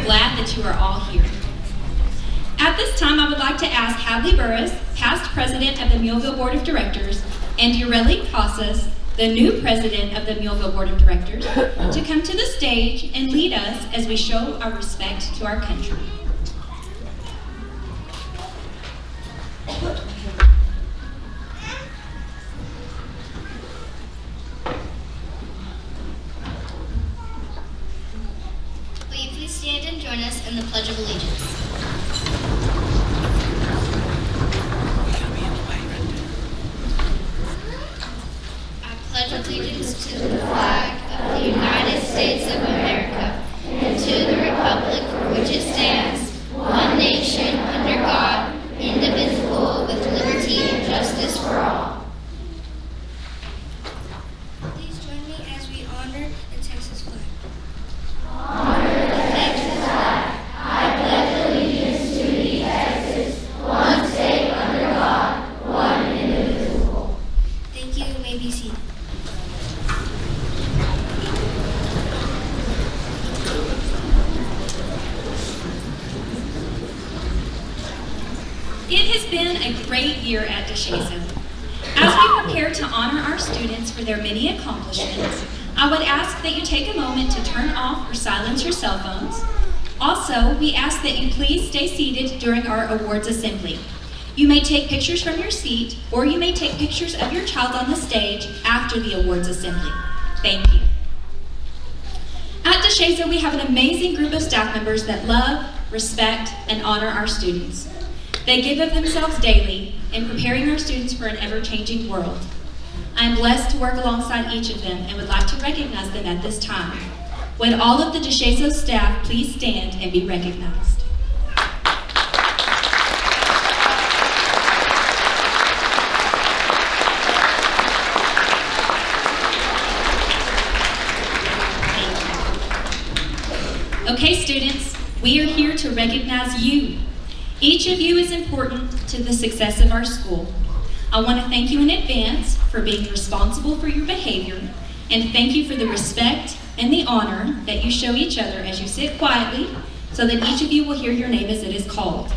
glad that you are all here. At this time, I would like to ask Hadley Burrus, past president of the Muleville Board of Directors, and Ureli Casas, the new president of the Muleville Board of Directors, to come to the stage and lead us as we show our respect to our country. Will you please stand and join us in the Pledge of Allegiance? I pledge allegiance to the flag of the United States of America and to the republic for which it stands, one nation, under God, indivisible, with liberty and justice for all. Please join me as we honor the Texas flag. Honor the Texas flag. I pledge allegiance to thee, Texas, one state under God, one indivisible. Thank you. You may be seated. It has been a great year at DeShazo. As we prepare to honor our students for their many accomplishments, I would ask that you take a moment to turn off or silence your cell phones. Also, we ask that you please stay seated during our awards assembly. You may take pictures from your seat, or you may take pictures of your child on the stage after the awards assembly. Thank you. At DeShazo, we have an amazing group of staff members that love, respect, and honor our students. They give of themselves daily in preparing our students for an ever-changing world. I am blessed to work alongside each of them and would like to recognize them at this time. Would all of the DeShazo staff please stand and be recognized? Okay, students, we are here to recognize you. Each of you is important to the success of our school. I want to thank you in advance for being responsible for your behavior, and thank you for the respect and the honor that you show each other as you sit quietly so that each of you will hear your name as it is called.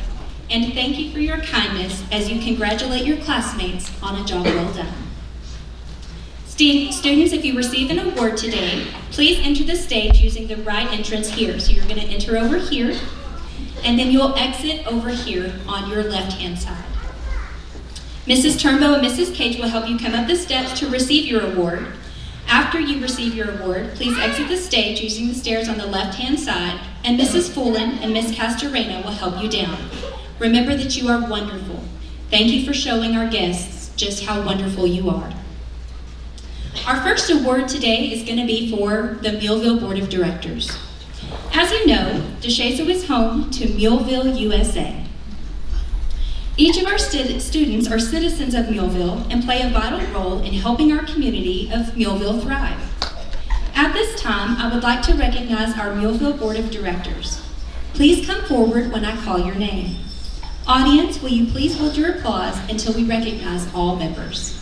And thank you for your kindness as you congratulate your classmates on a job well done. Students, if you receive an award today, please enter the stage using the right entrance here. So you're going to enter over here, and then you'll exit over here on your left-hand side. Mrs. Turnbow and Mrs. Cage will help you come up the steps to receive your award. After you receive your award, please exit the stage using the stairs on the left-hand side, and Mrs. Fullen and Miss Castorena will help you down. Remember that you are wonderful. Thank you for showing our guests just how wonderful you are. Our first award today is going to be for the Muleville Board of Directors. As you know, DeShazo is home to Muleville, USA. Each of our students are citizens of Muleville and play a vital role in helping our community of Muleville thrive. At this time, I would like to recognize our Muleville Board of Directors. Please come forward when I call your name. Audience, will you please hold your applause until we recognize all members.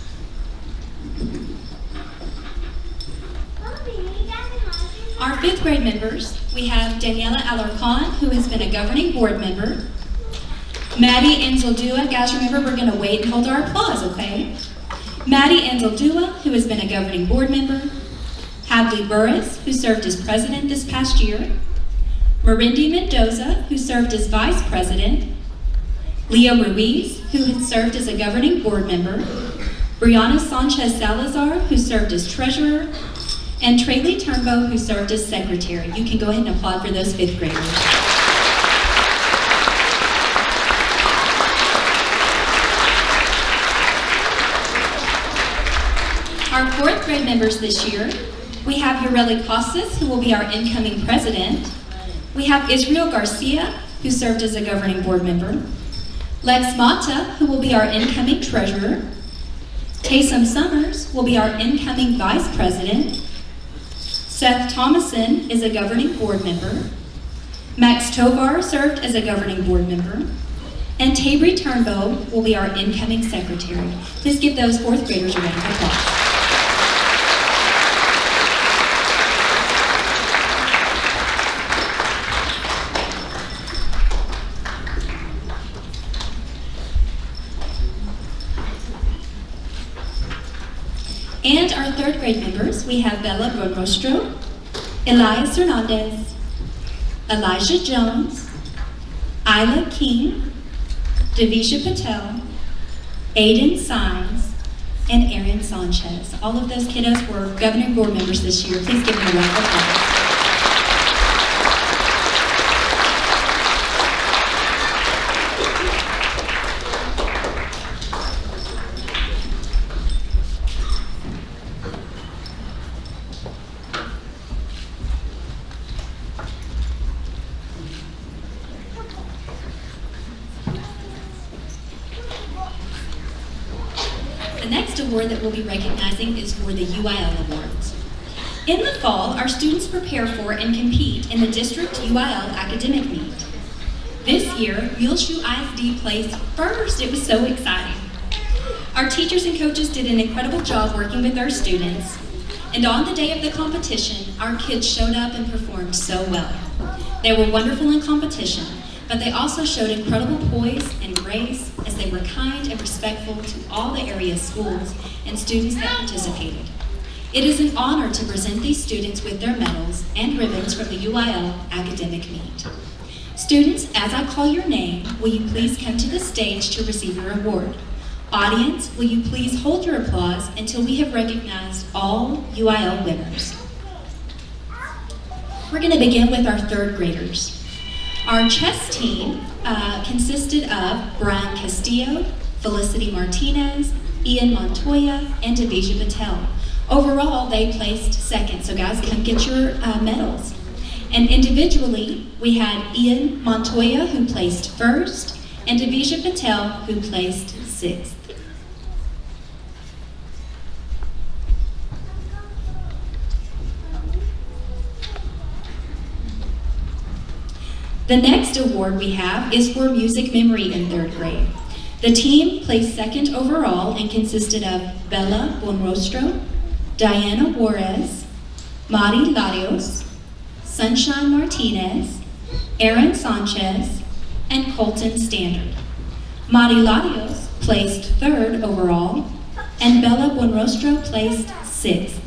Our fifth grade members, we have Daniela Alarcon, who has been a governing board member. Maddie Anzaldua, guys remember we're going to wait and hold our applause, okay? Maddie Anzaldua, who has been a governing board member. Hadley Burrus, who served as president this past year. Marindy Mendoza, who served as vice president. Leo Ruiz, who has served as a governing board member. Brianna Sanchez Salazar, who served as treasurer. And Traley Turnbow, who served as secretary. You can go ahead and applaud for those fifth graders. Our fourth grade members this year, we have Ureli Casas, who will be our incoming president. We have Israel Garcia, who served as a governing board member. Lex Mata, who will be our incoming treasurer. Taysom Summers will be our incoming vice president. Seth Thomason is a governing board member. Max Tovar served as a governing board member. And Tabry Turnbow will be our incoming secretary. Please give those fourth graders a round of applause. And our third grade members, we have Bella Bonrostro, Elias Hernandez, Elijah Jones, Isla King, Devisha Patel, Aiden Sines, and Aaron Sanchez. All of those kiddos were governing board members this year. Please give them a round of applause. The next award that we'll be recognizing is for the UIL Awards. In the fall, our students prepare for and compete in the District UIL Academic Meet. This year, Muleshoe ISD placed first. It was so exciting. Our teachers and coaches did an incredible job working with our students, and on the day of the competition, our kids showed up and performed so well. They were wonderful in competition, but they also showed incredible poise and grace as they were kind and respectful to all the area schools and students that participated. It is an honor to present these students with their medals and ribbons from the UIL Academic Meet. Students, as I call your name, will you please come to the stage to receive your award? Audience, will you please hold your applause until we have recognized all UIL winners. We're going to begin with our third graders. Our chess team consisted of Brian Castillo, Felicity Martinez, Ian Montoya, and Devisha Patel. Overall, they placed second, so guys, come get your medals. And individually, we had Ian Montoya, who placed first, and Devisha Patel, who placed sixth. The next award we have is for music memory in third grade. The team placed second overall and consisted of Bella Bonrostro, Diana Juarez, Mari Larios, Sunshine Martinez, Aaron Sanchez, and Colton Standard. Mari Larios placed third overall, and Bella Bonrostro placed sixth.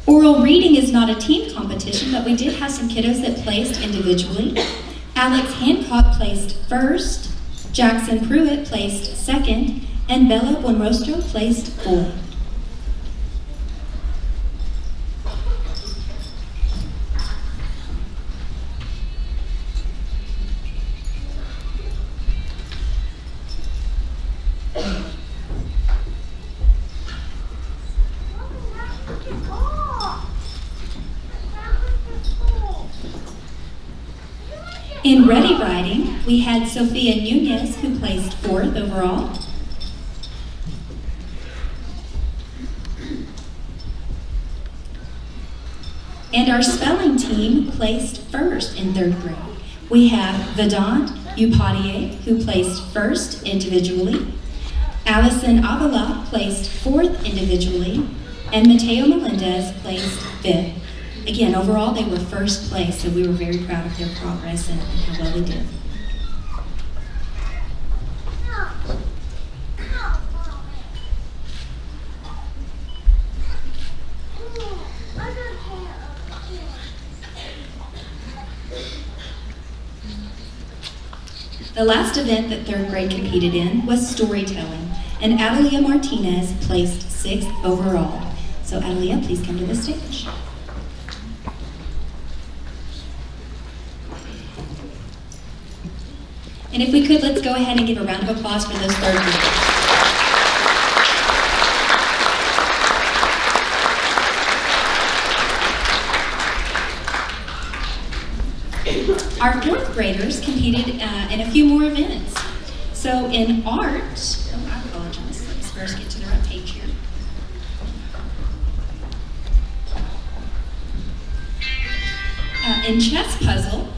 Oral reading is not a team competition, but we did have some kiddos that placed individually. Alex Hancock placed first, Jackson Pruitt placed second, and Bella Bonrostro placed fourth. In ready writing, we had Sophia Nunez, who placed fourth overall. And our spelling team placed first in third grade. We have Vedant Upadhyay, who placed first individually. Allison Avila placed fourth individually. And Mateo Melendez placed fifth. Again, overall, they were first place, so we were very proud of their progress and how well they did. The last event that third grade competed in was storytelling, and Adelia Martinez placed sixth overall. So Adelia, please come to the stage. And if we could, let's go ahead and give a round of applause for those third graders. Our fourth graders competed in a few more events. So in art, I apologize, let's first get to the right page here. In chess puzzle,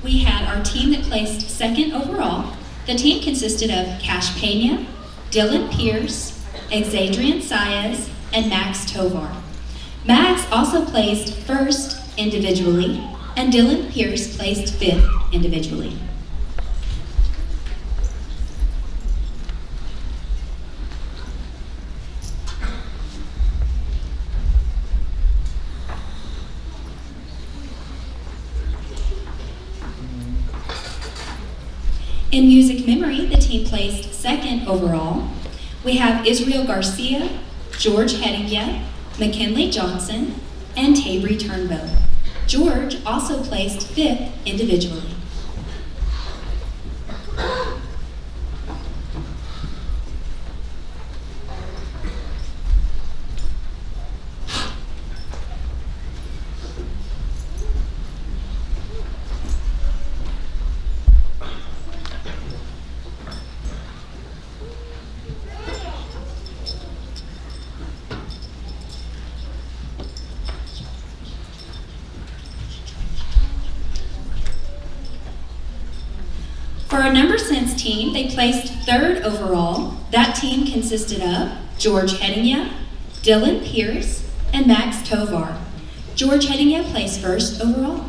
we had our team that placed second overall, The team consisted of Cash Pena, Dylan Pierce, Exadrian Saez, and Max Tovar. Max also placed first individually, and Dylan Pierce placed fifth individually. In music memory, the team placed second overall. We have Israel Garcia, George Hedinga, McKinley Johnson, and Tabry Turnbow. George also placed fifth individually. For our number sense team, they placed third overall. That team consisted of George Hedinga, Dylan Pierce, and Max Tovar. George Hedinga placed first overall.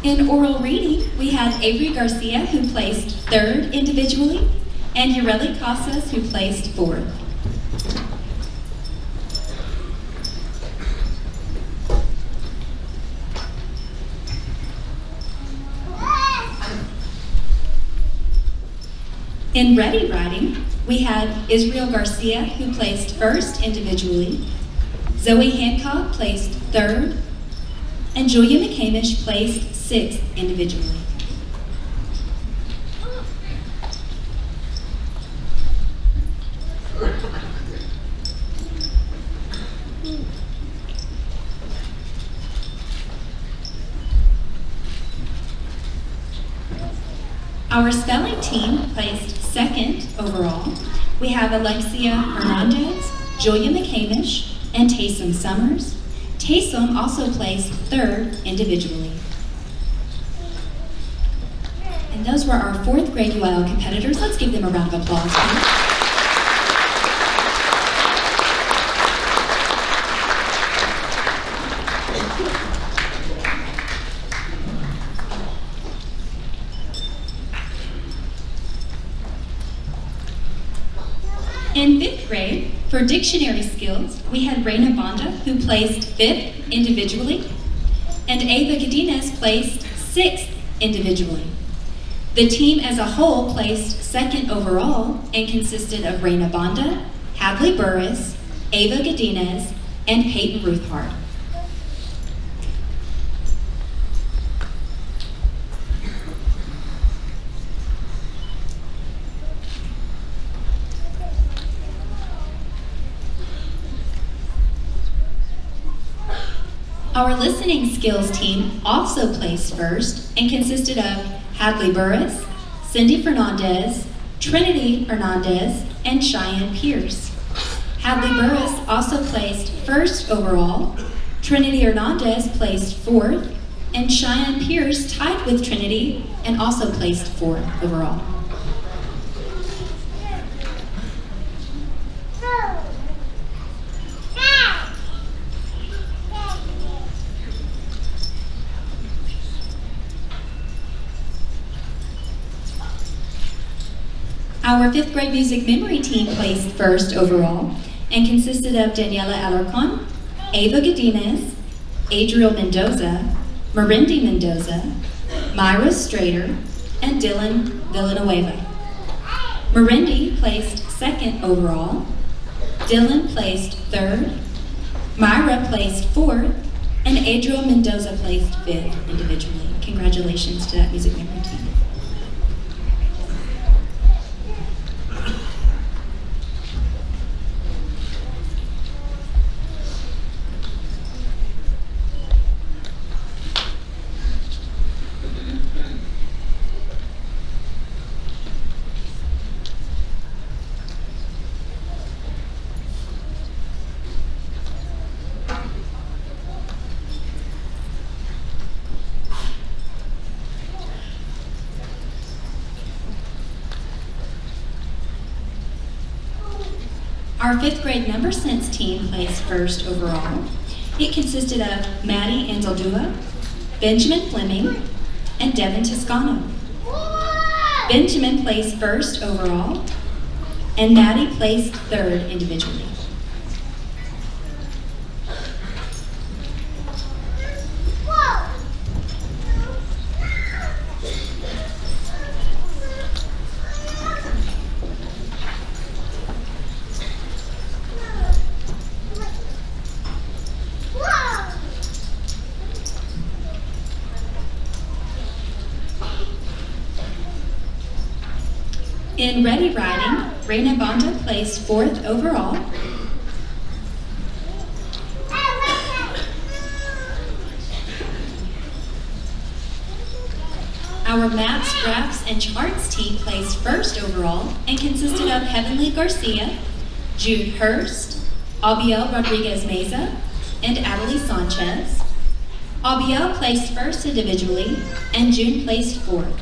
In oral reading, we had Avery Garcia, who placed third individually, and Ureli Casas, who placed fourth. In ready writing, we had Israel Garcia, who placed first individually, Zoe Hancock placed third, and Julia McCamish placed sixth individually. Our spelling team placed second overall. We have Alexia Hernandez, Julia McCamish, and Taysom Summers. Taysom also placed third individually. And those were our fourth grade UIL competitors. Let's give them a round of applause, please. In fifth grade, for dictionary skills, we had Reina Banda, who placed fifth individually, and Ava Godinez placed sixth individually. The team as a whole placed second overall and consisted of Reina Banda, Hadley Burrus, Ava Godinez, and Peyton Ruthhart. Our listening skills team also placed first and consisted of Hadley Burrus, Cindy Fernandez, Trinity Hernandez, and Cheyenne Pierce. Hadley Burrus also placed first overall, Trinity Hernandez placed fourth, and Cheyenne Pierce tied with Trinity and also placed fourth overall. Our fifth grade music memory team placed first overall and consisted of Daniela Alarcon, Ava Godinez, Adriel Mendoza, Marindi Mendoza, Myra Strader, and Dylan Villanueva. Marindi placed second overall, Dylan placed third, Myra placed fourth, and Adriel Mendoza placed fifth individually. Congratulations to that music memory team. Our 5th grade number sense team placed first overall. It consisted of Maddie Anzaldua, Benjamin Fleming, and Devin Toscano. Benjamin placed first overall, and Maddie placed third individually. In ready riding, Reina Bonda placed 4th overall. Our maps, graphs, and charts team placed 1st overall and consisted of Heavenly Garcia, Jude Hurst, Abiel Rodriguez Meza, and Adelie Sanchez. Abiel placed 1st individually, and June placed 4th.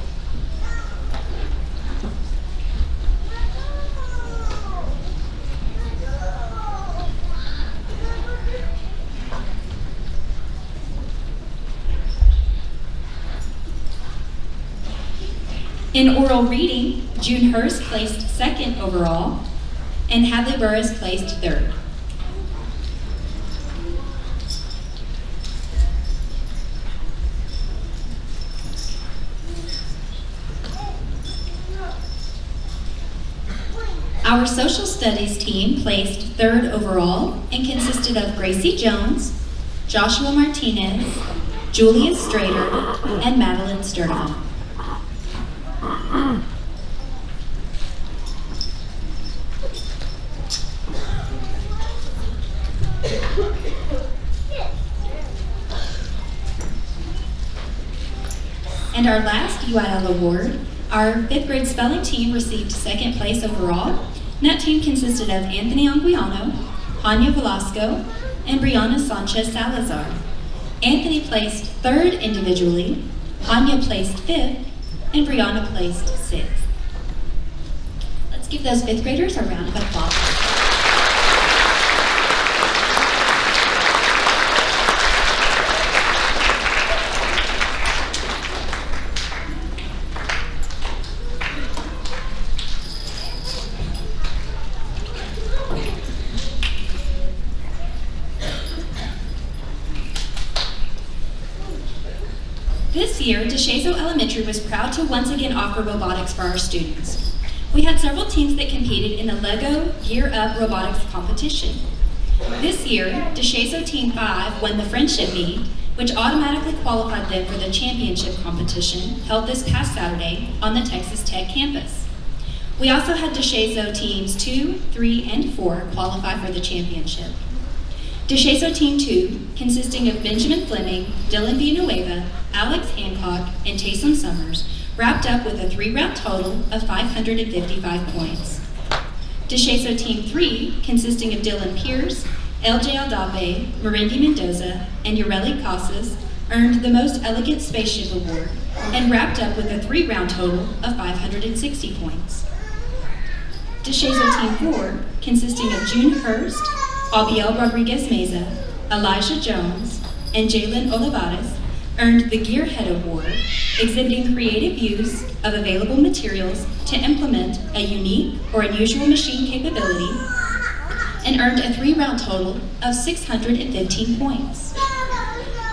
In oral reading, June Hurst placed 2nd overall, and Hadley Burrus placed 3rd. Our social studies team placed 3rd overall and consisted of Gracie Jones, Joshua Martinez, Julia Strader, and Madeline Sturdivant. And our last UIL award, our 5th grade spelling team received 2nd place overall. And that team consisted of Anthony Anguiano, Hanya Velasco, and Brianna Sanchez Salazar. Anthony placed 3rd individually, Hanya placed 5th, and Brianna placed 6th. Let's give those 5th graders a round of applause. This year, DeShazo Elementary was proud to once again offer robotics for our students. We had several teams that competed in the LEGO Gear Up Robotics competition. This year, DeShazo Team 5 won the Friendship Meet, which automatically qualified them for the championship competition held this past Saturday on the Texas Tech campus. We also had DeShazo Teams 2, 3, and 4 qualify for the championship. DeShazo Team 2, consisting of Benjamin Fleming, Dylan Villanueva, Alex Hancock, and Taysom Summers, wrapped up with a 3-round total of 555 points. DeShazo Team 3, consisting of Dylan Pierce, LJ Aldave, Marindy Mendoza, and Ureli Casas, earned the Most Elegant Spaceship Award and wrapped up with a 3-round total of 560 points. DeShazo Team 4, consisting of June Hurst, Abiel Rodriguez Meza, Elijah Jones, and Jalen Olivares, earned the Gearhead Award, exhibiting creative use of available materials to implement a unique or unusual machine capability, and earned a 3-round total of 615 points.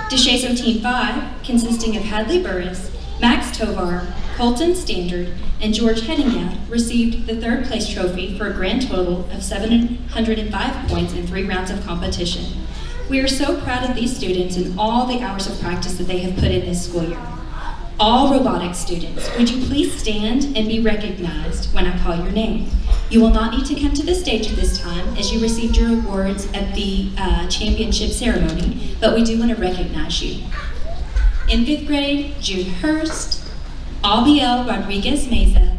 DeShazo Team 5, consisting of Hadley Burrus, Max Tovar, Colton Standard, and George Headinga, received the 3rd place trophy for a grand total of 705 points in 3 rounds of competition. We are so proud of these students and all the hours of practice that they have put in this school year. All robotics students, would you please stand and be recognized when I call your name? You will not need to come to the stage at this time as you received your awards at the championship ceremony, but we do want to recognize you. In 5th grade, Jude Hurst, Abiel Rodriguez Meza,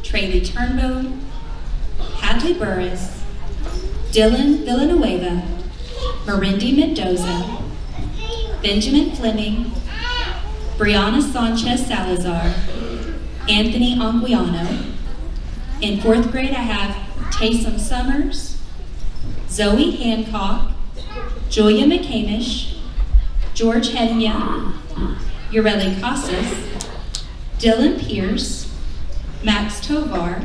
Traylee Turnbow, Hadley Burrus, Dylan Villanueva, Marindy Mendoza, Benjamin Fleming, Brianna Sanchez Salazar, Anthony Anguiano. In 4th grade, I have Taysom Summers, Zoe Hancock, Julia McCamish, George Hedenya, Ureli Casas, Dylan Pierce, Max Tovar,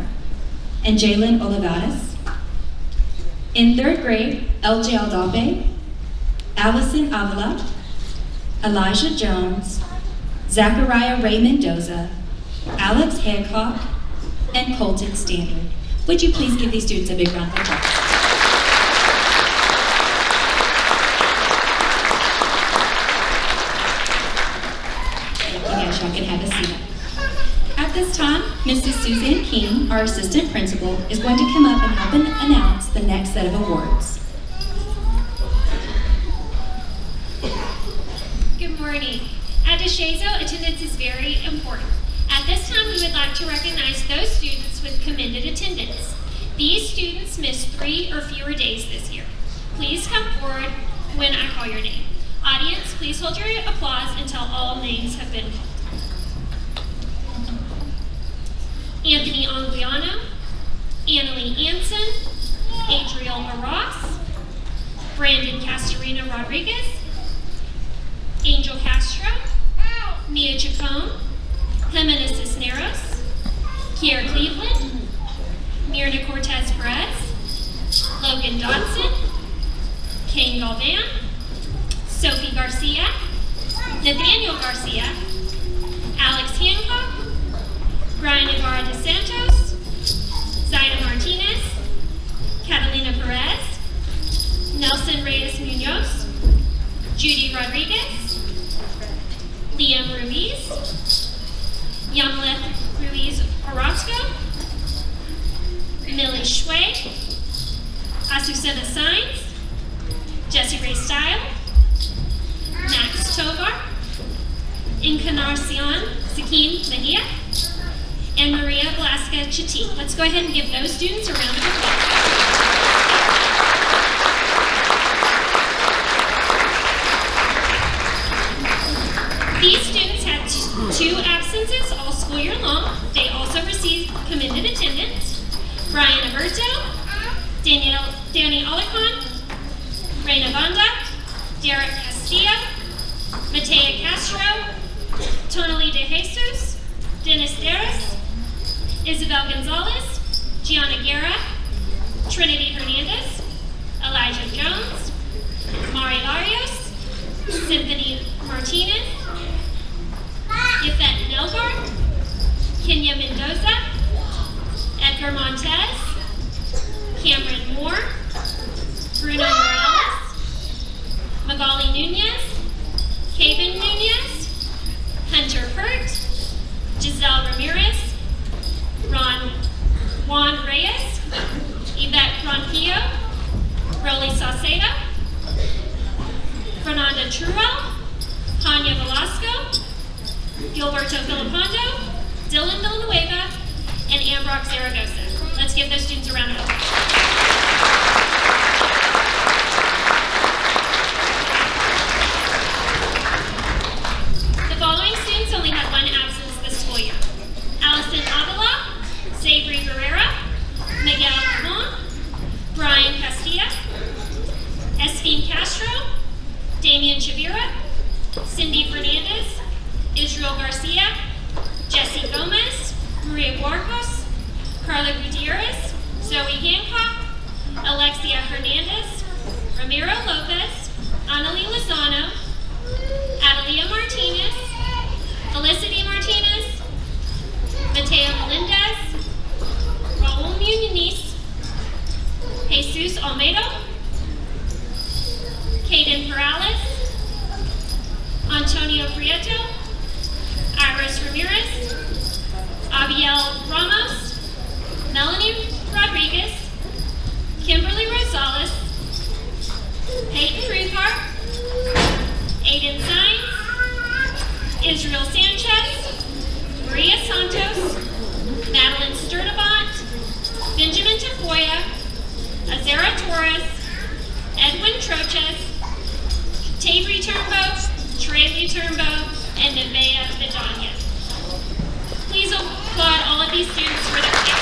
and Jalen Olivares. In third grade, LJ Aldape, Allison Avila, Elijah Jones, Zachariah Ray Mendoza, Alex Hancock, and Colton Standard. Would you please give these students a big round of applause? Thank you guys, y'all can have a seat. At this time, Mrs. Suzanne King, our assistant principal, is going to come up and help announce the next set of awards. Good morning. At DeShazo, attendance is very important. At this time, we would like to recognize those students with commended attendance. These students missed 3 or fewer days this year. Please come forward when I call your name. Audience, please hold your applause until all names have been called. Anthony Anguiano, Annalie Anson, Adriel Maras, Brandon Castorina Rodriguez, Angel Castro, Mia Chacon, Jimena Cisneros, Kiera Cleveland, Mirna Cortez Perez, Logan Dodson, Kane Galvan, Sophie Garcia, Nathaniel Garcia, Alex Hancock, Brian Ibarra de Santos, Zaida Martinez, Catalina Perez, Nelson Reyes Munoz, Judy Rodriguez, Liam Ruiz, Yamlet Ruiz Orozco, Millie Shui, Azucena Sainz, Jesse Ray Style, Max Tovar, Encarnacion Sakin Mejia, and Maria Velasca Chiti. Let's go ahead and give those students a round of applause. These students had 2 absences all school year long. They also received commended attendance. Brian Aberto, Danny Olicon, Reina Banda, Derek Castillo, Matea Castro, Tonali De Jesus, Dennis Deris, Isabel Gonzalez, Gianna Guerra, Trinity Hernandez, Elijah Jones, Mari Larios, Symphony Martinez, Yvette Nelgar, Kenya Mendoza, Edgar Montez, Cameron Moore, Bruno Morales, Magali Nunez, Kevin Nunez, Hunter Hurt, Giselle Ramirez, Juan Reyes, Yvette Ronquillo, Rolly Saucedo, Fernanda Truel, Tanya Velasco, Gilberto Filipondo, Dylan Villanueva, and Ambrox Zaragoza. Let's give those students a round of applause. The following students only had 1 absence this school year. Allison Avila, Sabri Guerrera, Miguel Ramon, Brian Castilla, Espin Castro, Damian Chavira, Cindy Fernandez, Israel Garcia, Jesse Gomez, Maria Guarcos, Carla Gutierrez, Zoe Hancock, Alexia Hernandez, Ramiro Lopez, Annalie Lozano, Adelia Martinez, Felicity Martinez, Mateo Melendez, Raul Muniz, Jesus Almeida, Caden Perales, Antonio Prieto, Iris Ramirez, Abiel Ramos, Melanie Rodriguez, Kimberly Rosales, Peyton Ruthart, Aiden Sainz, Israel Sanchez, Maria Santos, Madeline Sturdivant, Benjamin Tafoya, Azera Torres, Edwin Troches, Tavery Turnbow, Trey Turnbow, and Nevea Vidania. Please applaud all of these students for their excellent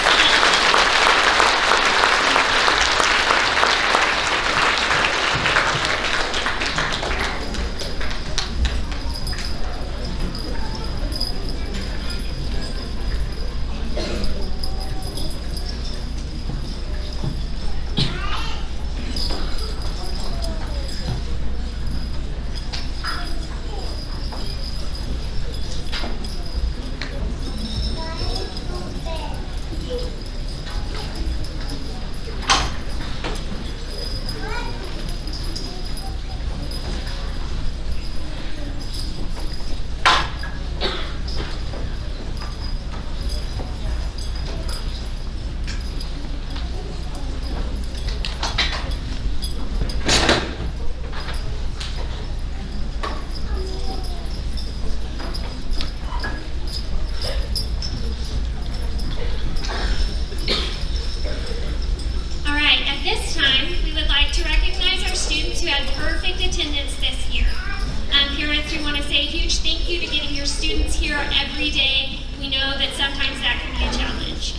students here every day. We know that sometimes that can be a challenge.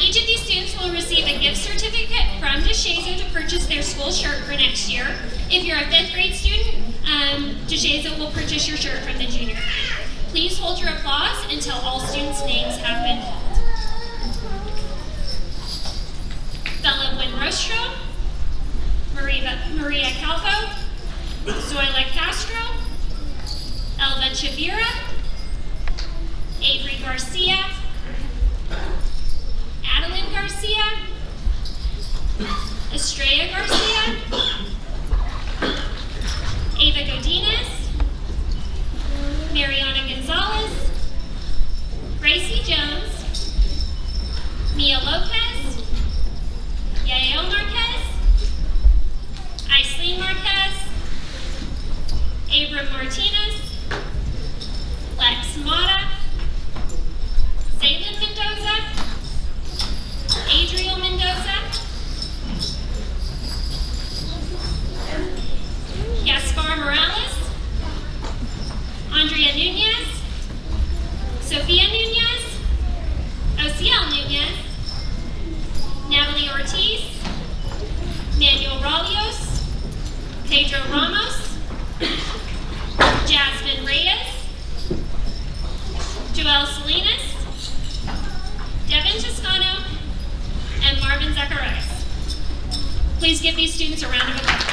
Each of these students will receive a gift certificate from DeShazo to purchase their school shirt for next year. If you're a 5th grade student, DeShazo will purchase your shirt from the junior high. Please hold your applause until all students' names have been called. Bella Winrostro, Maria Calvo, Zoila Castro, Elva Chavira, Avery Garcia, Adeline Garcia, Estrella Garcia, Ava Godinez, Mariana Gonzalez, Gracie Jones, Mia Lopez, Yael Marquez, Aislene Marquez, Abram Martinez, Lex Mata, Zaylin Mendoza, Adriel Mendoza, Gaspar Morales, Andrea Nunez, Sofia Nunez, Ociel Nunez, Natalie Ortiz, Manuel Ralios, Pedro Ramos, Jasmine Reyes, Joel Salinas, Devin Toscano, and Marvin Zacharias. Please give these students a round of applause.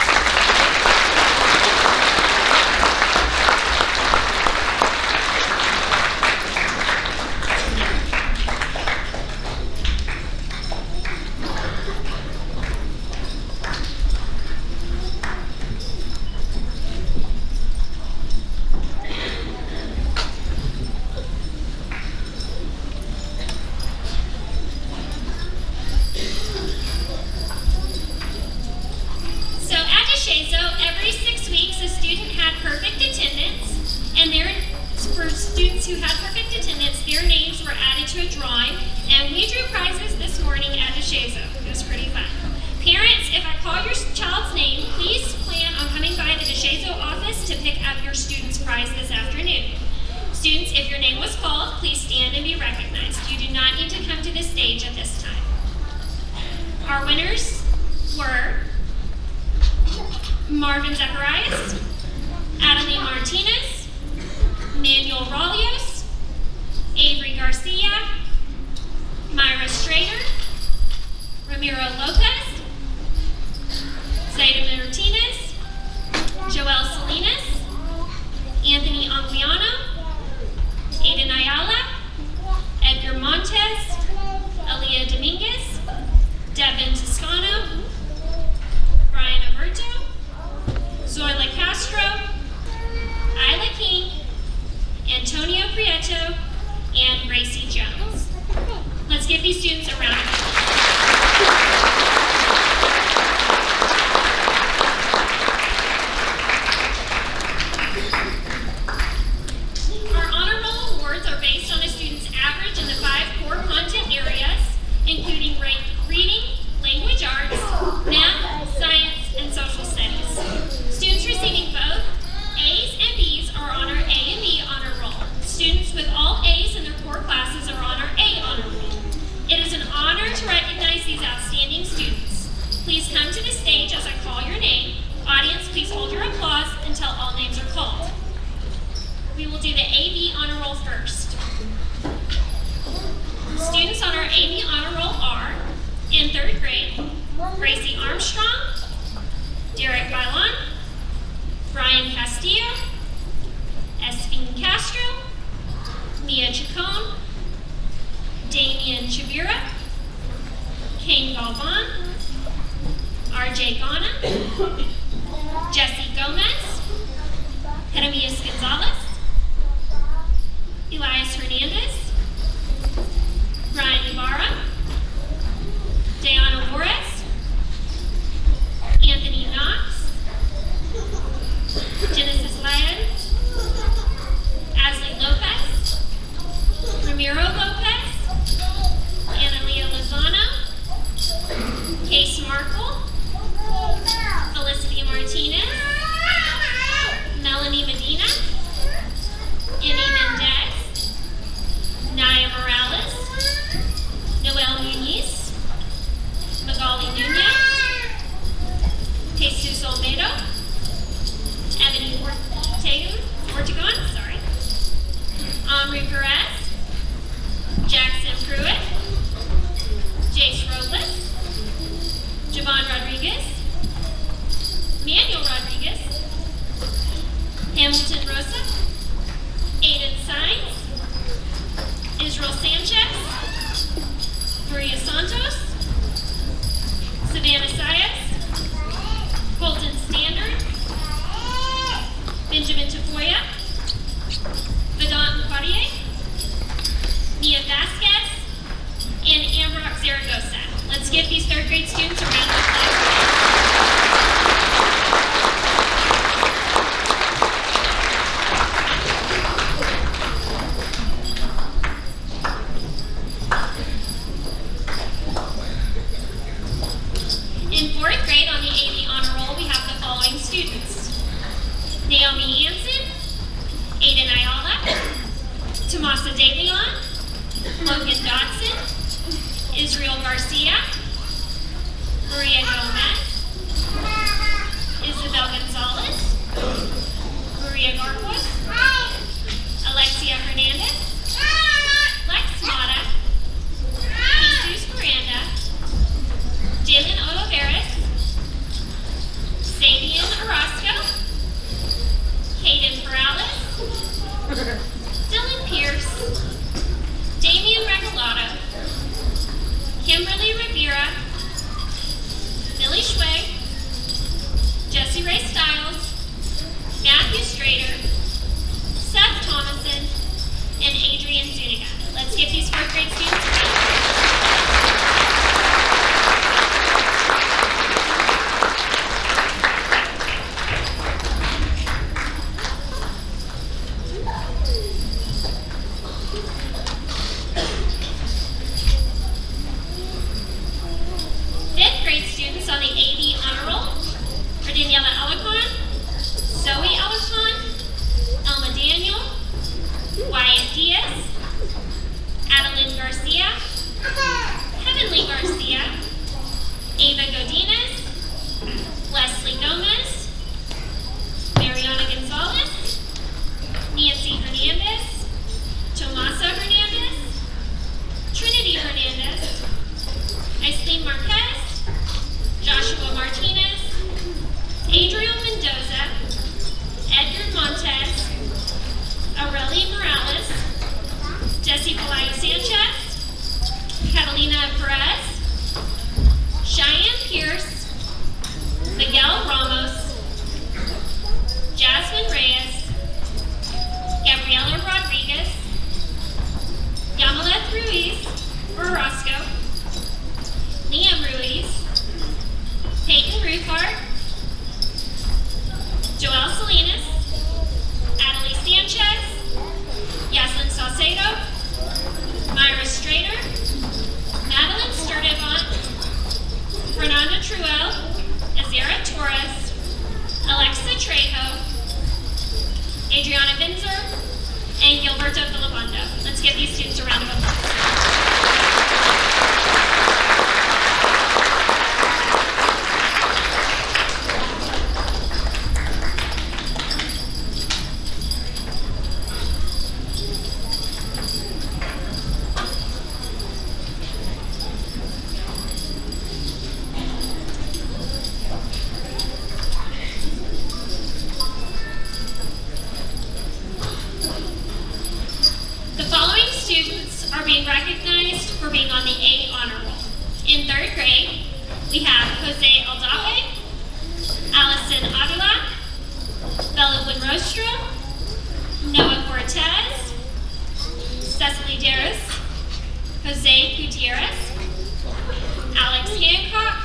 Marvin Zacharias, Adeline Martinez, Manuel Ralios, Avery Garcia, Myra Strader, Ramiro Lopez, Zaida Martinez, Joel Salinas, Anthony Anguiano, Aiden Ayala, Edgar Montes, Aaliyah Dominguez, Devin Toscano, Brian Alberto, Zoila Castro, Isla King, Antonio Prieto, and Gracie Jones. Let's give these students a round of applause. Our honor roll awards are based on a student's average in the 5 core content areas, including reading, language arts, math, science, and social studies. Students receiving both A's and B's are on our A and B honor roll. Students with all A's in their core classes are on our A honor roll. It is an honor to recognize these outstanding students. Please come to the stage as I call your name. Audience, please hold your applause until all names are called. We will do the A-B honor roll first. Students on our A-B honor roll are, in 3rd grade, Gracie Armstrong, Derek Bailon, Brian Castillo, Esfine Castro, Mia Chacon, Damian Chavira, Kane Galvan, RJ Ghana, Jesse Gomez, Jeremias Gonzalez, Elias Hernandez, Brian Ibarra, Diana Juarez, Anthony Knox, Genesis Lyon, Asley Lopez, Ramiro Lopez, Analia Lozano, Case Markle, Felicity Martinez, Melanie Medina, Emmy Mendez, Jory Perez, Jackson Pruitt, Jace Robles, Javon Rodriguez, Manuel Rodriguez, Hamilton Rosa, Aiden Sines, Israel Sanchez, Maria Santos, Savannah Sayas, Colton Standard, Benjamin Tafoya, Vedant Poirier, Mia Vasquez, and Amrock Zaragoza. Let's give these third grade students a round of applause. In fourth grade on the AV Honor Roll, we have the following students: Naomi Hansen, Aiden Ayala, Tomasa DeLeon, Logan Dodson, Israel Garcia, Maria Gomez, Isabel Gonzalez, Maria Garquas, Alexia Hernandez, Lex Mata, Jesus Miranda, Jalen Oliveras, Sabian Orozco, Hayden Perales, Dylan Pierce, Damian Regalado, Kimberly Rivera, Billy Schway, Jesse Ray Stiles, Matthew Strader, Seth Thomason, and Adrian Zuniga. Let's give these fourth grade students a round of fifth grade students on the AV Honor Roll are Daniela Alarcon, Zoe Alarcon, Elma Daniel, Wyatt Diaz, Adeline Garcia, Heavenly Garcia, Ava Godinez, Leslie Gomez, Mariana Gonzalez, Nancy Hernandez, Tomasa Hernandez, Trinity Hernandez, Aislinn Marquez, Joshua Martinez, Adriel Mendoza, Edgar Montez, Aurelie Morales, Jesse Pelayo Sanchez, Catalina Perez, Cheyenne Pierce, Miguel Ramos, Jasmine Reyes, Gabriela Rodriguez, Yamaleth Ruiz, or Roscoe, Liam Ruiz, Peyton Ruthart, Joelle Salinas, Adelie Sanchez, Yaslin Saucedo, Myra Strader, Madeline Sturdivant, Fernanda Truel, Azera Torres, Alexa Trejo, Adriana Vinzer, and Gilberto Filipondo. Let's give these students a round of applause. The following students are being recognized for being on the A Honor Roll. In third grade, we have Jose Aldape, Allison Avila, Bella Winrostro, Noah Cortez, Cecily Darris, Jose Gutierrez, Alex Hancock,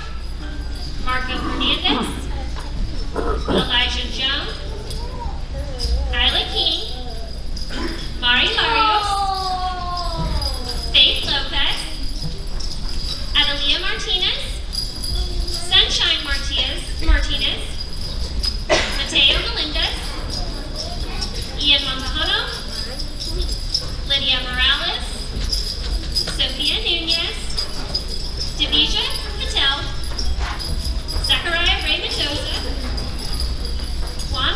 Marco Hernandez, Elijah Jones, Isla King, Mari Larios, Faith Lopez, Adelia Martinez, Sunshine Martinez, Mateo Melendez, Ian Montejano, Lydia Morales, Sophia Nunez, Divija Patel, Zachariah Ray Mendoza, Juan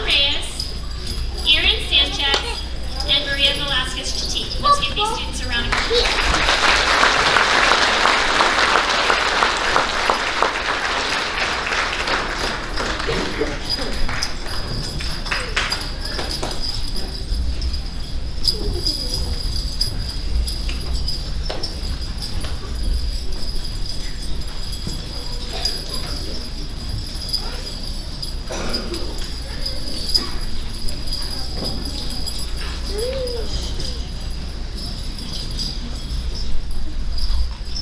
baskets to teach. Let's give these students a round of applause.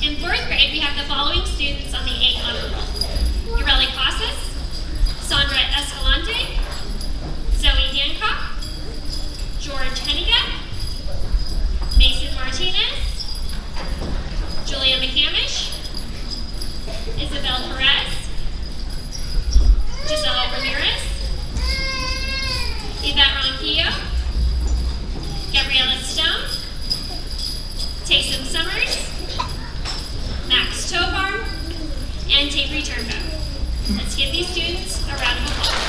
In fourth grade, we have the following students on the A honor roll. Ureli Casas, Sandra Escalante, Zoe Hancock, George Hennigan, Mason Martinez, Julia McCamish, Isabel Perez, Gisela Ramirez, Yvette Ronquillo, Gabriela Stone, Taysom Summers, Max Tovar, and Avery Turnbow. Let's give these students a round of applause.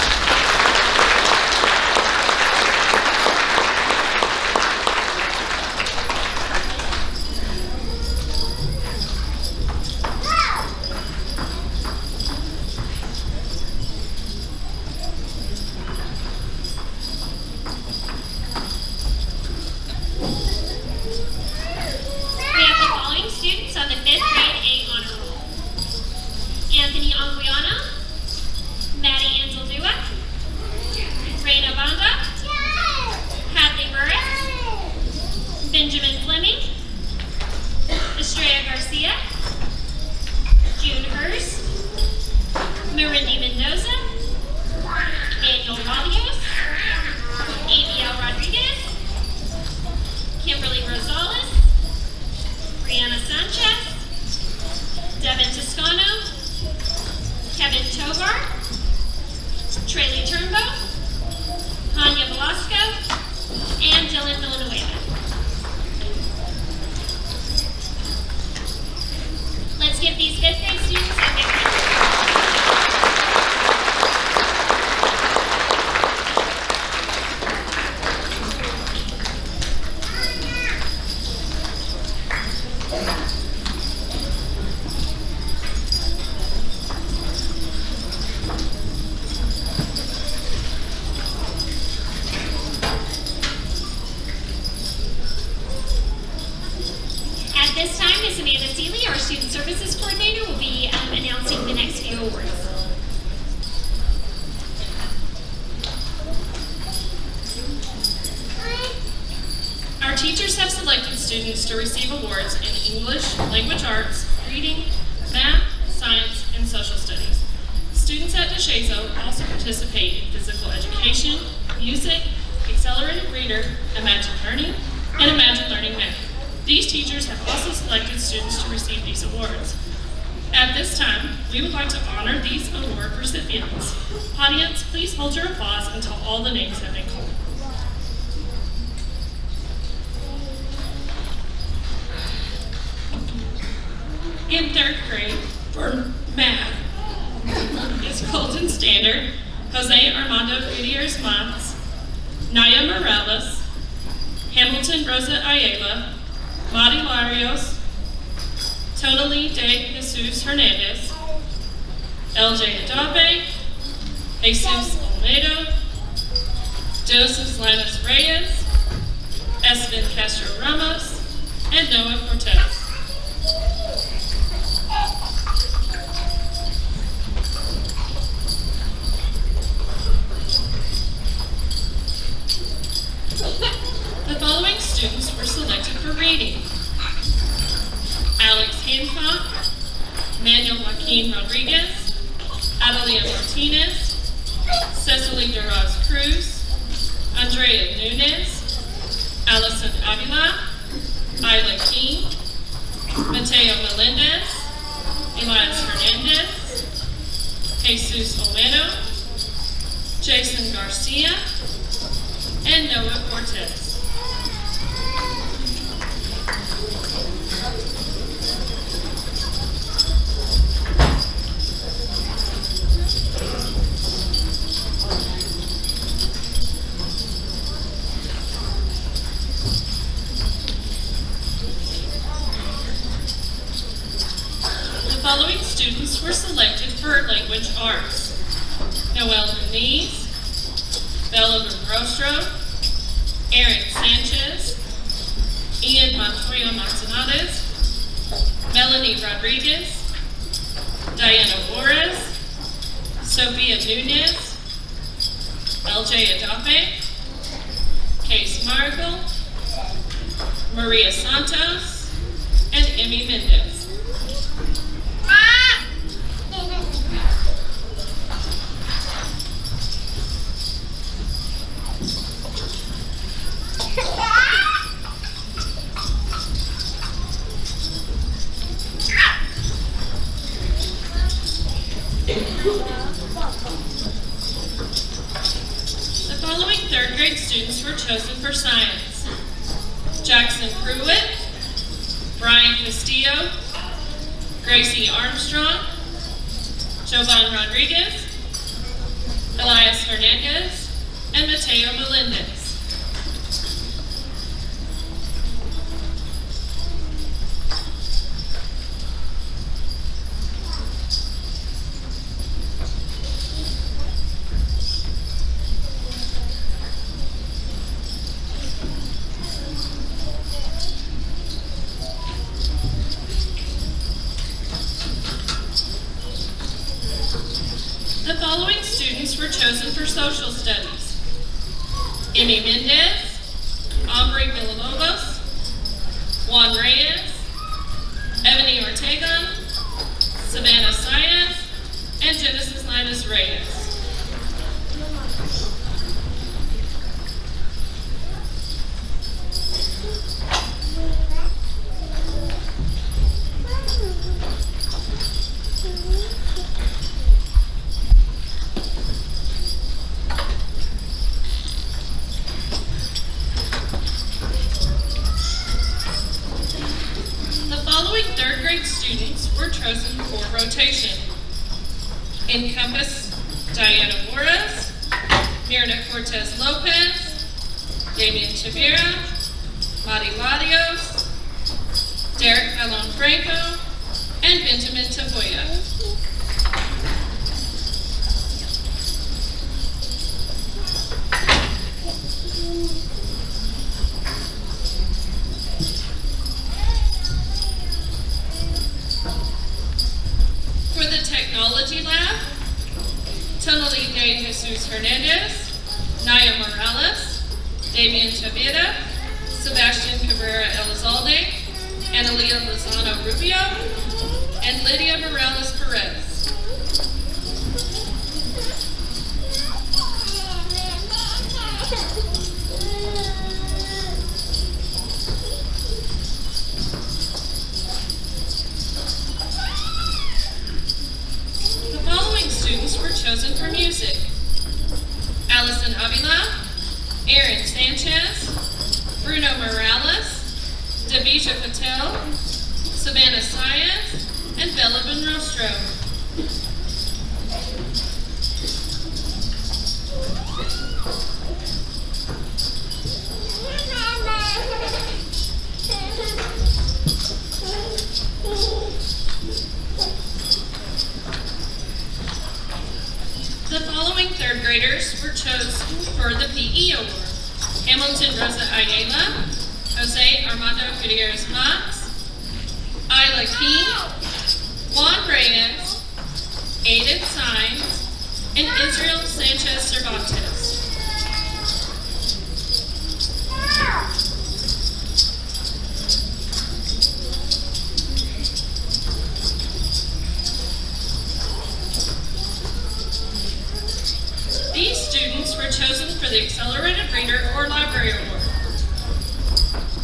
We have the following students on the 5th grade A honor roll. Anthony Anguiano, Maddie Anzaldua, Reina Banda, Hadley Burrus, Benjamin Fleming, Estrella Garcia, June Hurst, Marindy Mendoza, Daniel Ralios, Abiel Rodriguez, Kimberly Rosales, Brianna Sanchez, Devin Toscano, Kevin Tovar, Traley Turnbow, Tanya Velasco, and Dylan Villanueva. Let's give these 5th grade students a big round. At this time, Ms. Amanda Seeley, our Student Services Coordinator, will be announcing the next few awards. Our teachers have selected students to receive awards in English, language arts, reading, math, science, and social studies. Students at DeShazo also participate in physical education, music, accelerated reader, Imagine Learning, and Imagine Learning Math. These teachers have also selected students to receive these awards. At this time, we would like to honor these award recipients. Audience, please hold your applause until all the names have been called. In 3rd grade, for math, is Colton Standard, Jose Armando Gutierrez Mons, Naya Morales, Hamilton Rosa Ayala, Madi Larios, Tonali de Jesus Hernandez, LJ Adobe, Jesus Olmedo, Joseph Linus Reyes, Esvin Castro Ramos, and Noah Cortez. The following students were selected for reading: Alex Hancock, Manuel Joaquin Rodriguez, Adelia Martinez, Cecily Duraz Cruz, Andrea Nunez, Allison Avila, Isla King, Mateo Melendez, Elias Hernandez, Jesus Olmedo, Jason Garcia, and Noah Cortez. were selected for language arts. Noel Muniz, Bella Rostro, Aaron Sanchez, Ian Montoya Manzanares, Melanie Rodriguez, Diana Juarez, Sophia Nunez, LJ Adape, Case Markle, Maria Santos, and Emmy Mendez. The following third grade students were chosen for science: Jackson Pruitt, Brian Castillo, Gracie Armstrong, Jovan Rodriguez, Elias Hernandez, and Mateo Melendez. The following students were chosen for social studies: Emmy Mendez, Aubrey Villalobos, Juan Reyes, Ebony Ortegon, Savannah Saez, and Genesis Linus Reyes. Third grade students were chosen for rotation: Encompass Diana Juarez, Mirna Cortez Lopez, Damian Chavira, Madi Ladios, Derek Alon Franco, and Benjamin Tafoya. For the technology lab, Tonali De Jesus Hernandez, Naya Morales, Damian Chavira, Sebastian Cabrera Elizalde, Analia Lozano Rubio, and Lydia Morales Perez. The following students were chosen for music: Allison Avila, Aaron Sanchez, Bruno Morales, Devisha Patel, Savannah Saez, and Bella Benrostro. The following third graders were chosen for the PE Award: Hamilton Rosa Ayala, Jose Armando Gutierrez Knox, Isla King, Juan Reyes, Aiden Sines, and Israel Sanchez Cervantes. These students were chosen for the Accelerated Reader or Library Award: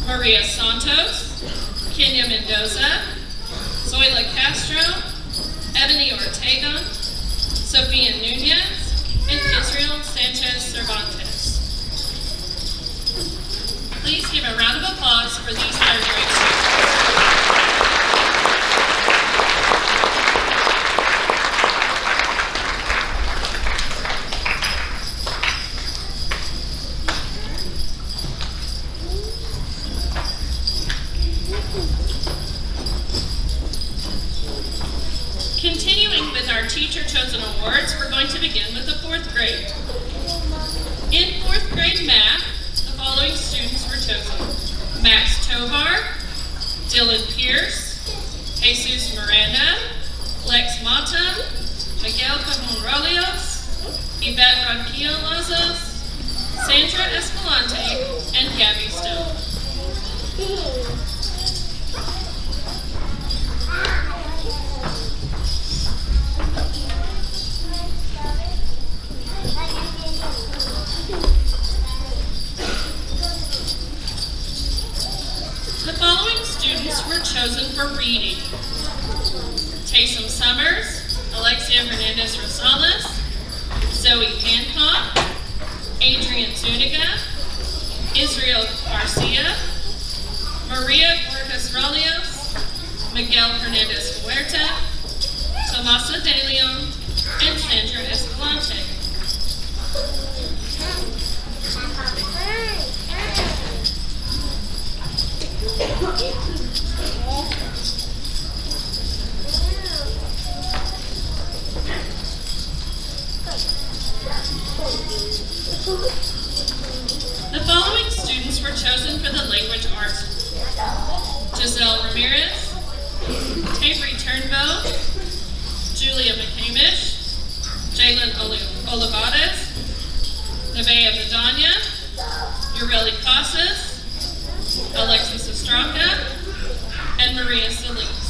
Maria Santos, Kenya Mendoza, Zoila Castro, Ebony Ortegon, Sophia Nunez, and Israel Sanchez Cervantes. Please give a round of applause for these third grade students. Continuing chosen awards, we're going to begin with the 4th grade. In 4th grade math, the following students were chosen: Max Tovar, Dylan Pierce, Jesus Miranda, Lex Mata, Miguel Cajon-Rolios, Yvette Ronquillo Lazos, Sandra Escalante, and Gabby Stone. The following students were chosen for reading: Taysom Summers, Alexia Hernandez Rosales, Zoe Hancock, Adrian Zuniga, Israel Garcia, Maria Gorgas Rolios, Miguel Hernandez Huerta, Tomasa De Leon, and Sandra Escalante. The following students were chosen for the language arts: Giselle Ramirez, Tavery Turnbow, Julia McCamish, Jalen Olivares, Nevaeh Vidania, Ureli Casas, Alexis Estraka, and Maria Solis.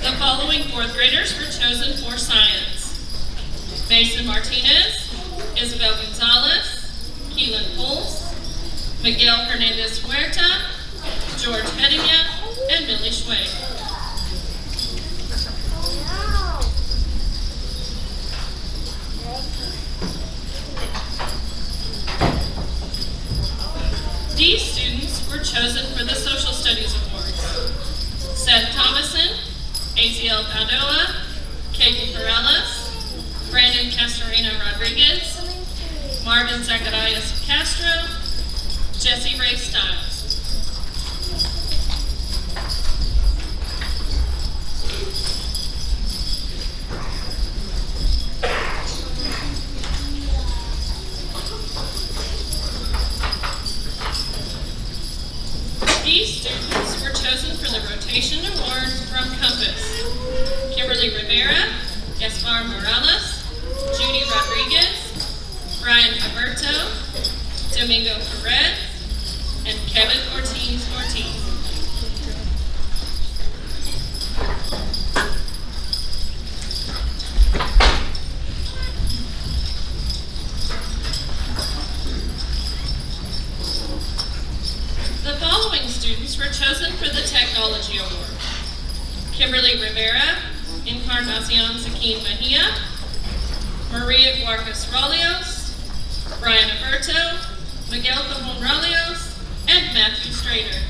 The following 4th graders were chosen for science: Mason Martinez, Isabel Gonzalez, Keelan Pulse, Miguel Hernandez Huerta, George Hedinya, and Millie Schway. These students were chosen for the Social Studies Awards: Seth Thomason, ACL Padoa, Katie Perales, Brandon Castorena Rodriguez, Marvin Zacharias Castro, Jesse Ray Stiles. These students were chosen for the Rotation Awards from Compass: Kimberly Rivera, Gaspar Morales, Judy Rodriguez, Brian Alberto, Domingo Perez, and Kevin Ortiz. The following students were chosen for the Technology Award: Kimberly Rivera, Encarnacion Sakin Mejia, Maria Guarcas Rolios, Brian Alberto, Miguel Cajon Rolios, and Matthew Strader.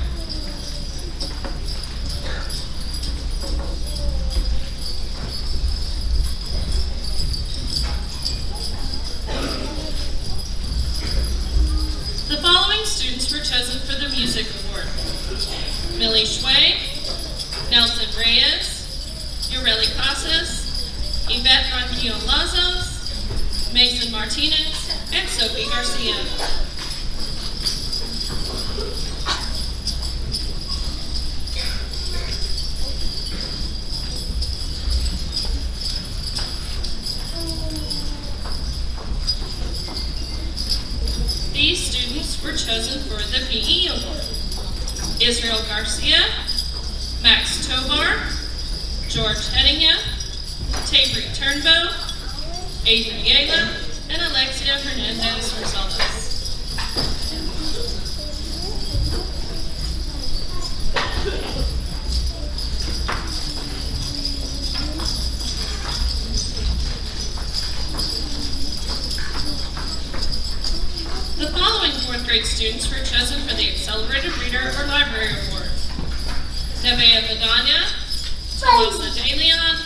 The following students were chosen for the Music Award: Millie Schway, Nelson Reyes, Ureli Casas, Yvette Ronquillo Lazos, Mason Martinez, and Sophie Garcia. These students were chosen for the PE Award: Israel Garcia, Max Tovar, George Hedinya, Tavery Turnbow, Adriela, and Alexia Hernandez Rosales. The following 4th grade students were chosen for the Accelerated Reader or Library Award: Nevaeh Vidania, Tolosa De Leon,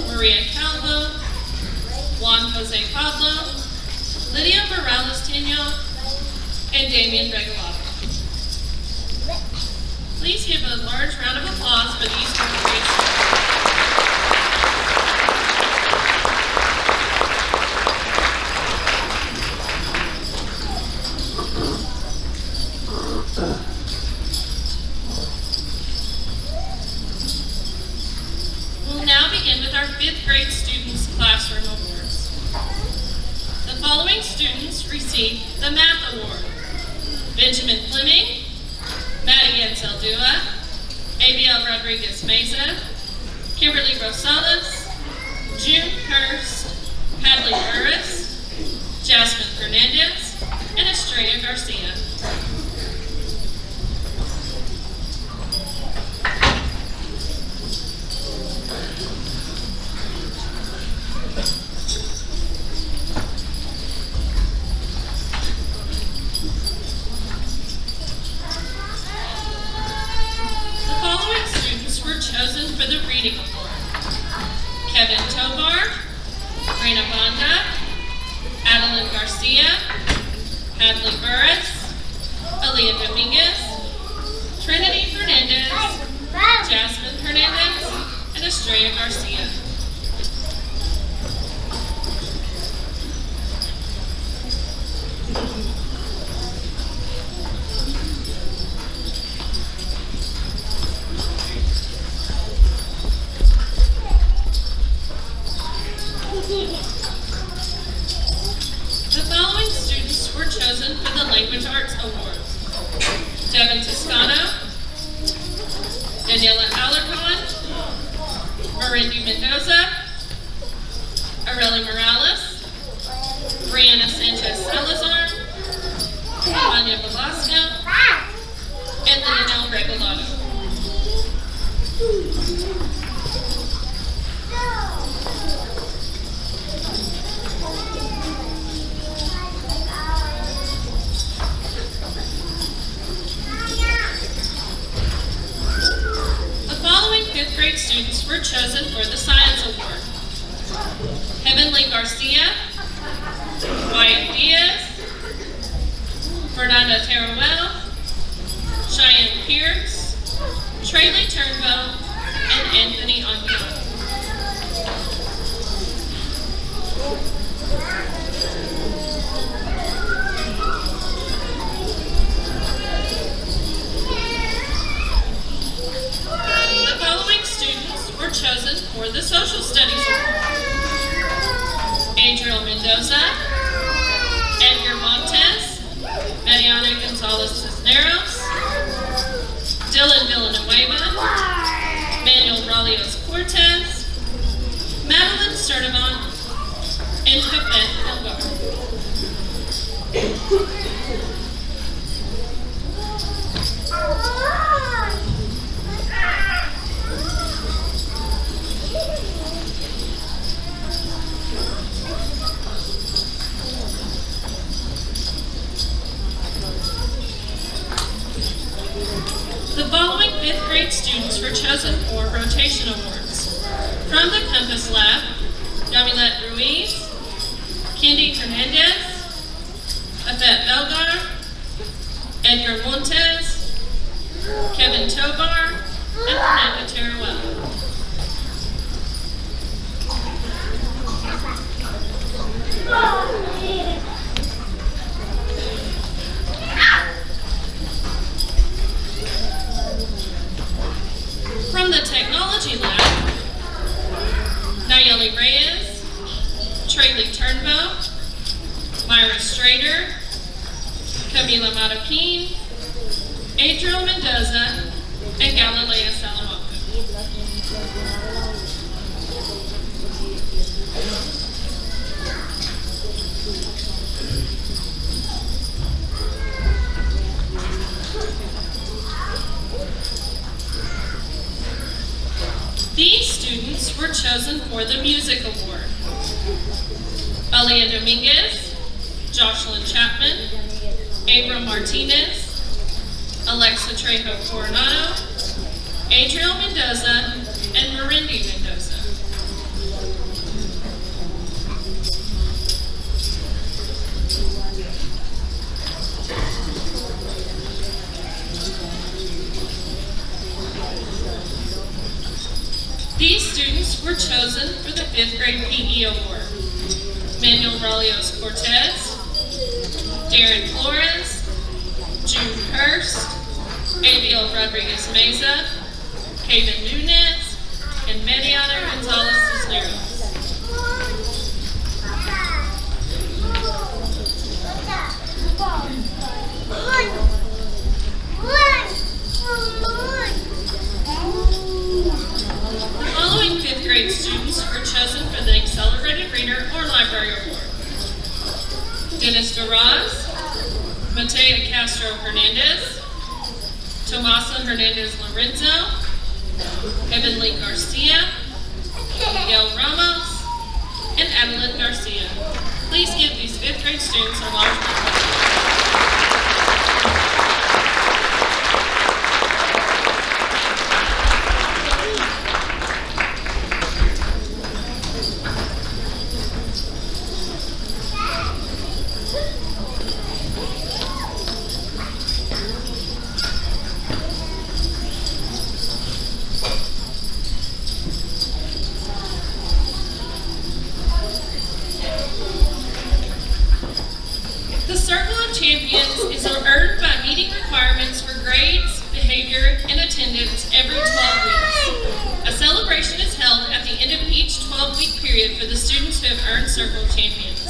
Maria Calvo, Juan Jose Pablo, Lydia Morales Tino, and Damian Regalado. Please give a large round of applause for these fourth grade students. We'll now begin with our fifth grade students' classroom awards. The following students received the Math Award: Benjamin Fleming, Maddie Anseldua, Abiel Rodriguez Meza, Kimberly Rosales, June Hurst, Hadley Burrus, Jasmine Fernandez, and Estrella Garcia. Chosen for the Reading Award: Kevin Tovar, Reina Banda, Adeline Garcia, Hadley Burrus, Aaliyah Dominguez, Trinity Fernandez, Jasmine Hernandez, and Estrella Garcia. The following students were chosen for the Language Arts Award: Devin Toscano, Daniela Alarcon, Marindy Mendoza, Areli Morales, Brianna Sanchez Salazar, Anya Velasco, and Lionel Regalado. Fifth grade students were chosen for the Science Award: Heavenly Garcia, Wyatt Diaz, Fernanda Teruel, Cheyenne Pierce, Trayley Turnbow, and Anthony Onion. Were chosen for the Social Studies Award: Adriel Mendoza, Edgar Montes, Mariana Gonzalez Cisneros, Dylan Villanueva, Manuel Ralios Cortez, Madeline Sturdivant, and Pepette Elgar. The following fifth grade students were chosen for Rotation Awards: from the Compass Lab, Yamilet Ruiz, Kendi Hernandez, Afet Belgar, Edgar Montes, Kevin Tovar, and Fernanda Teruel. From the Technology Lab, Nayeli Reyes, Trayley Turnbow, Myra Strader, Camila Matapin, Adriel Mendoza, and Galilea Salamanca. These students were chosen for the Music Award: Aaliyah Dominguez, Jocelyn Chapman, Abram Martinez, Alexa Trejo Coronado, Adriel Mendoza, and Marindy Mendoza. These students were chosen for the 5th grade PE award. Manuel Ralios Cortez, Darren Flores, June Hurst, Abiel Rodriguez Meza, Kevin Nunez, and Mariana Gonzalez Cisneros. The following 5th grade students were chosen for the Accelerated Reader or Library Award. Dennis DeRoz, Matea Castro Hernandez, Tomasa Hernandez Lorenzo, Heavenly Garcia, Miguel Ramos, and Adeline Garcia. Please give these 5th grade students a large applause. The Circle of Champions is earned by meeting requirements for grades, behavior, and attendance every 12 weeks. A celebration is held at the end of each 12-week period for the students who have earned Circle of Champions.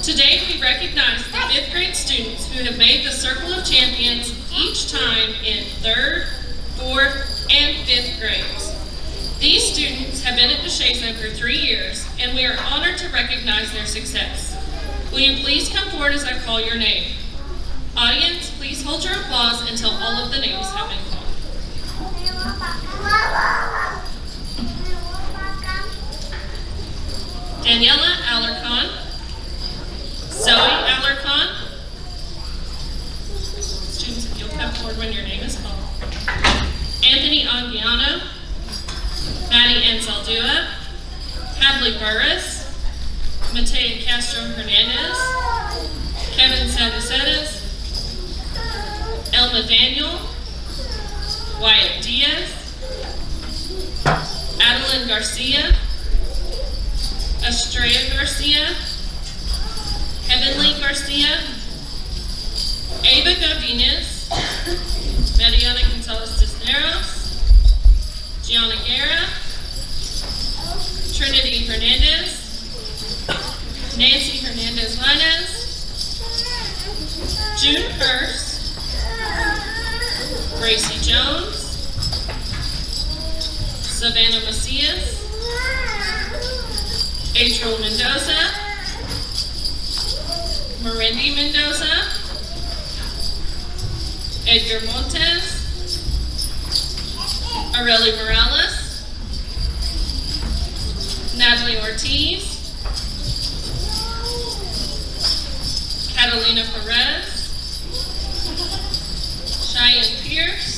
Today, we recognize the 5th grade students who have made the Circle of Champions each time in 3rd, 4th, and 5th grades. These students have been at DeShazo for 3 years, and we are honored to recognize their success. Will you please come forward as I call your name? Audience, please hold your applause until all of the names have been called. Daniela Alarcon, Zoe Alarcon. Students, if you'll come forward when your name is called. Anthony Anguiano, Maddie Anzaldua, Hadley Burrus, Matea Castro Hernandez, Kevin Sabacetas, Elma Daniel, Wyatt Diaz, Adeline Garcia, Estrella Garcia, Heavenly Garcia, Ava Godinez, Mariana Gonzalez Cisneros, Gianna Guerra, Trinity Hernandez, Nancy Hernandez Linez, June Hurst, Gracie Jones, Savannah Macias, Adriel Mendoza, Marindy Mendoza, Edgar Montes, Areli Morales, Natalie Ortiz, Catalina Perez, Cheyenne Pierce,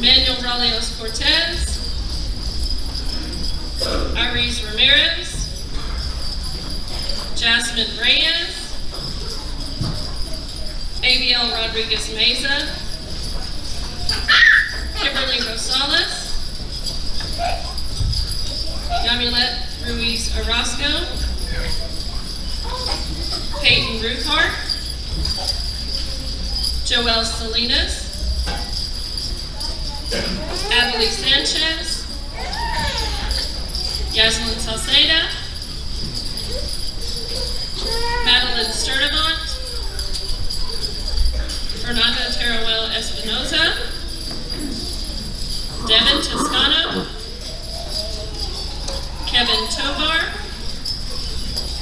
Manuel Ralios Cortez, Iris Ramirez, Jasmine Reyes, Abiel Rodriguez Meza, Kimberly Rosales, Yamulet Ruiz Orozco, Peyton Ruthart, Joelle Salinas, Adelie Sanchez, Yaslin Salceda, Madeline Sturdivant, Fernanda Teruel Espinoza, Devin Toscano, Kevin Tovar,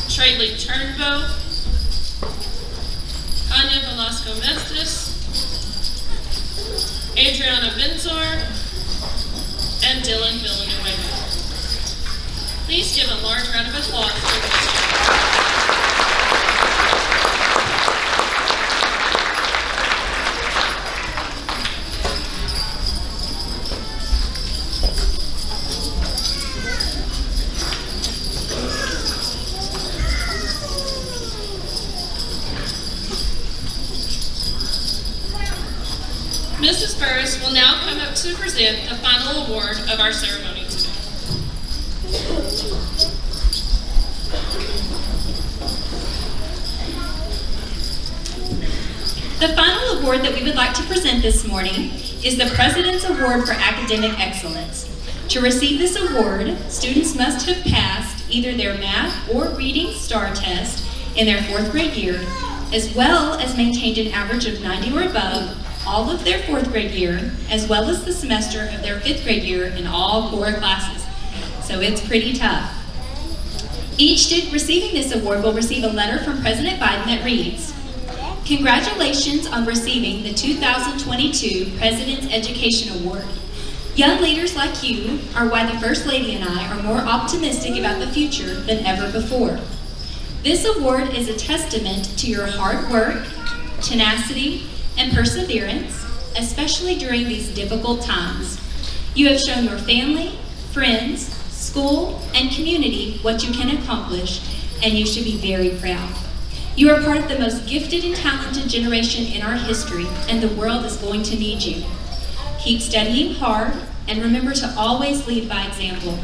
Traley Turnbow, Anya Velasco Mestis, Adriana Benzor, and Dylan Villanueva. Please give a large round of applause for these two. Mrs. Burrus will now come up to present the final award of our ceremony today. The final award that we would like to present this morning is the President's Award for Academic Excellence. To receive this award, students must have passed either their math or reading STAR test in their 4th grade year, as well as maintained an average of 90 or above all of their 4th grade year, as well as the semester of their 5th grade year in all core classes. So it's pretty tough. Each student receiving this award will receive a letter from President Biden that reads, "Congratulations on receiving the 2022 President's Education Award. Young leaders like you are why the First Lady and I are more optimistic about the future than ever before. This award is a testament to your hard work, tenacity, and perseverance, especially during these difficult times. You have shown your family, friends, school, and community what you can accomplish, and you should be very proud. You are part of the most gifted and talented generation in our history, and the world is going to need you. Keep studying hard, and remember to always lead by example.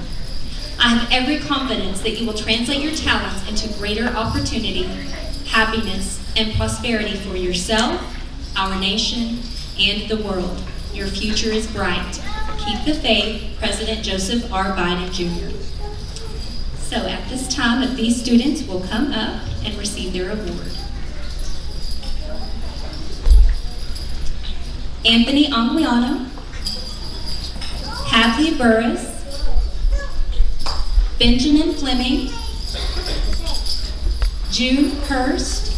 I have every confidence that you will translate your talents into greater opportunity, happiness, and prosperity for yourself, our nation, and the world. Your future is bright. Keep the faith, President Joseph R. Biden, Jr." So at this time, if these students will come up and receive their award. Anthony Anguiano, Hadley Burrus, Benjamin Fleming, June Hurst,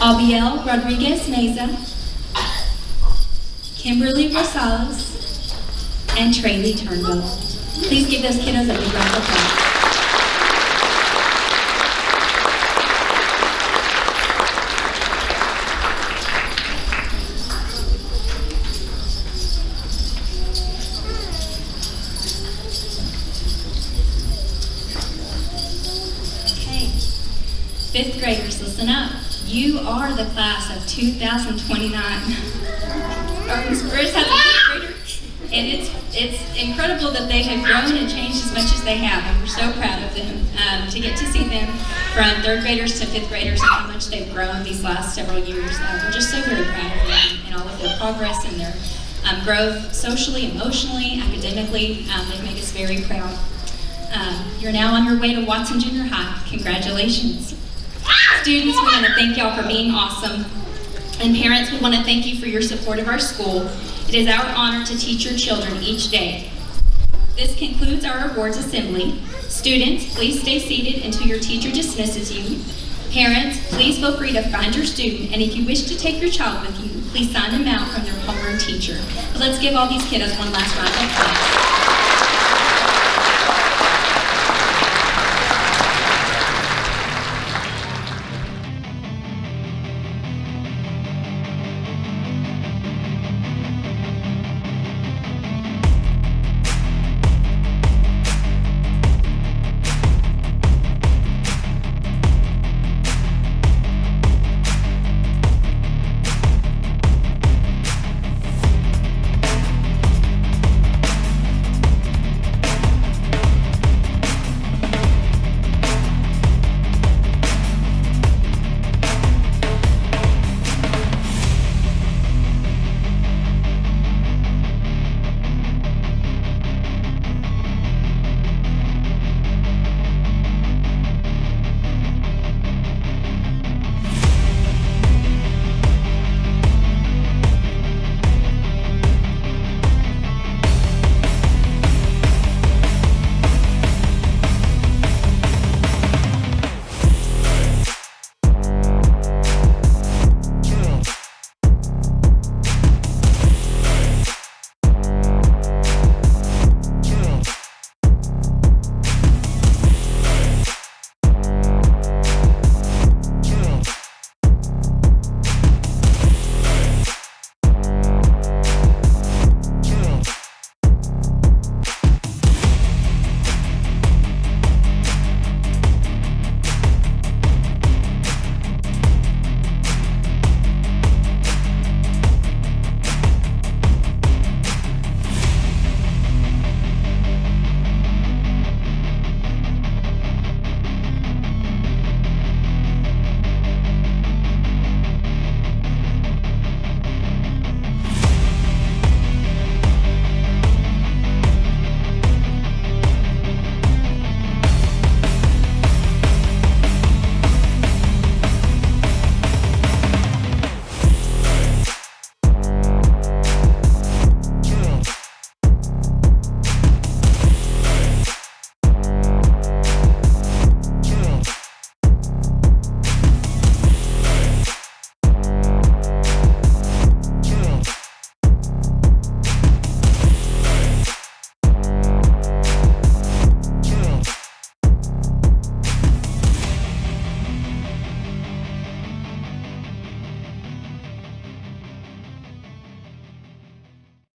Abiel Rodriguez Meza, Kimberly Rosales, and Traley Turnbull. Please give those kiddos a big round of applause. Okay, 5th graders, listen up. You are the class of 2029. Burrus has a 5th grader, and it's incredible that they have grown and changed as much as they have, and we're so proud of them. To get to see them from 3rd graders to 5th graders and how much they've grown these last several years, we're just so very proud of them and all of their progress and their growth socially, emotionally, academically. They make us very proud. You're now on your way to Watson Junior High. Congratulations. Students, we want to thank y'all for being awesome. And parents, we want to thank you for your support of our school. It is our honor to teach your children each day. This concludes our awards assembly. Students, please stay seated until your teacher dismisses you. Parents, please feel free to find your student, and if you wish to take your child with you, please sign them out from their homeroom teacher. But let's give all these kiddos one last round of applause.